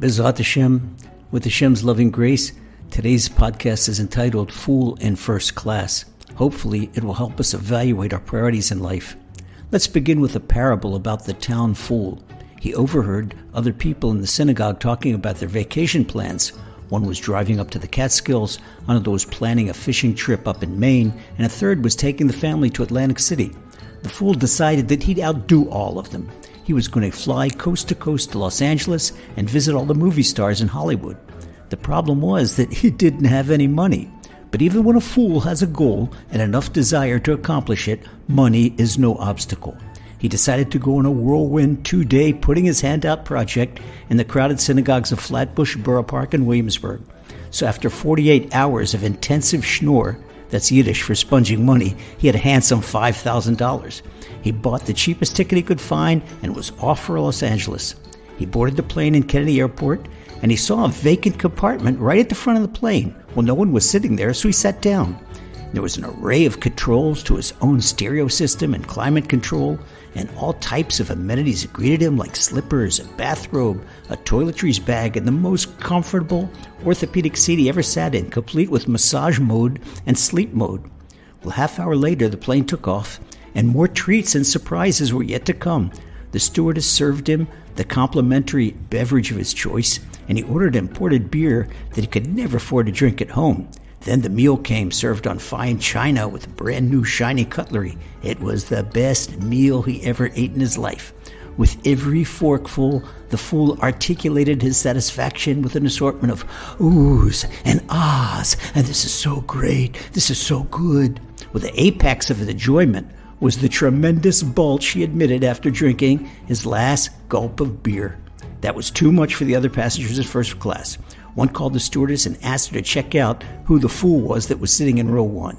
Bezrat Hashem, with Hashem's loving grace, today's podcast is entitled Fool in First Class. Hopefully, it will help us evaluate our priorities in life. Let's begin with a parable about the town fool. He overheard other people in the synagogue talking about their vacation plans. One was driving up to the Catskills, another was planning a fishing trip up in Maine, and a third was taking the family to Atlantic City. The fool decided that he'd outdo all of them. He was going to fly coast to coast to Los Angeles and visit all the movie stars in Hollywood. The problem was that he didn't have any money. But even when a fool has a goal and enough desire to accomplish it, money is no obstacle. He decided to go on a whirlwind 2-day putting his hand out project in the crowded synagogues of Flatbush Borough Park in Williamsburg. So after 48 hours of intensive schnorr, that's Yiddish for sponging money, he had a handsome $5,000. He bought the cheapest ticket he could find and was off for Los Angeles. He boarded the plane in Kennedy Airport, and he saw a vacant compartment right at the front of the plane. Well, no one was sitting there, so he sat down. There was an array of controls to his own stereo system and climate control, and all types of amenities greeted him like slippers, a bathrobe, a toiletries bag, and the most comfortable orthopedic seat he ever sat in, complete with massage mode and sleep mode. Well, half hour later, the plane took off, and more treats and surprises were yet to come. The stewardess served him the complimentary beverage of his choice, and he ordered imported beer that he could never afford to drink at home. Then the meal came, served on fine china with brand new shiny cutlery. It was the best meal he ever ate in his life. With every forkful, the fool articulated his satisfaction with an assortment of oohs and ahs, and this is so great, this is so good. With the apex of his enjoyment was the tremendous bulge he admitted after drinking his last gulp of beer. That was too much for the other passengers in first class. One called the stewardess and asked her to check out who the fool was that was sitting in row 1.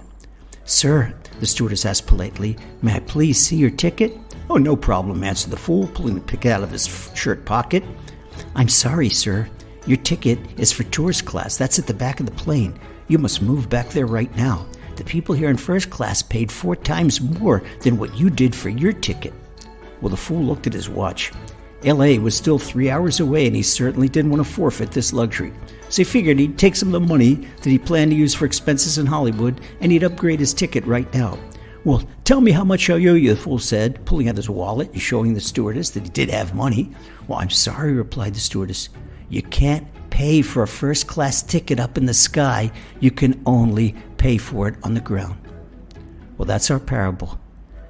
"Sir," the stewardess asked politely, "may I please see your ticket?" "Oh, no problem," answered the fool, pulling the ticket out of his shirt pocket. "I'm sorry, sir. Your ticket is for tourist class. That's at the back of the plane. You must move back there right now. The people here in first class paid 4 times more than what you did for your ticket." Well, the fool looked at his watch. L.A. was still 3 hours away, and he certainly didn't want to forfeit this luxury. So he figured he'd take some of the money that he planned to use for expenses in Hollywood, and he'd upgrade his ticket right now. "Well, tell me how much I owe you," the fool said, pulling out his wallet and showing the stewardess that he did have money. "Well, I'm sorry," replied the stewardess. "You can't pay for a first-class ticket up in the sky. You can only pay for it on the ground." Well, that's our parable.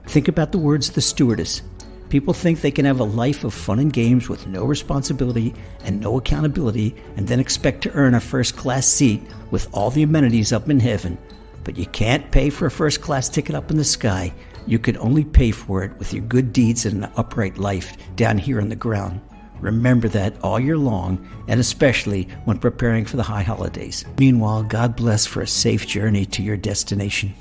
Think about the words of the stewardess. People think they can have a life of fun and games with no responsibility and no accountability and then expect to earn a first-class seat with all the amenities up in heaven. But you can't pay for a first-class ticket up in the sky. You can only pay for it with your good deeds and an upright life down here on the ground. Remember that all year long, and especially when preparing for the high holidays. Meanwhile, God bless for a safe journey to your destination.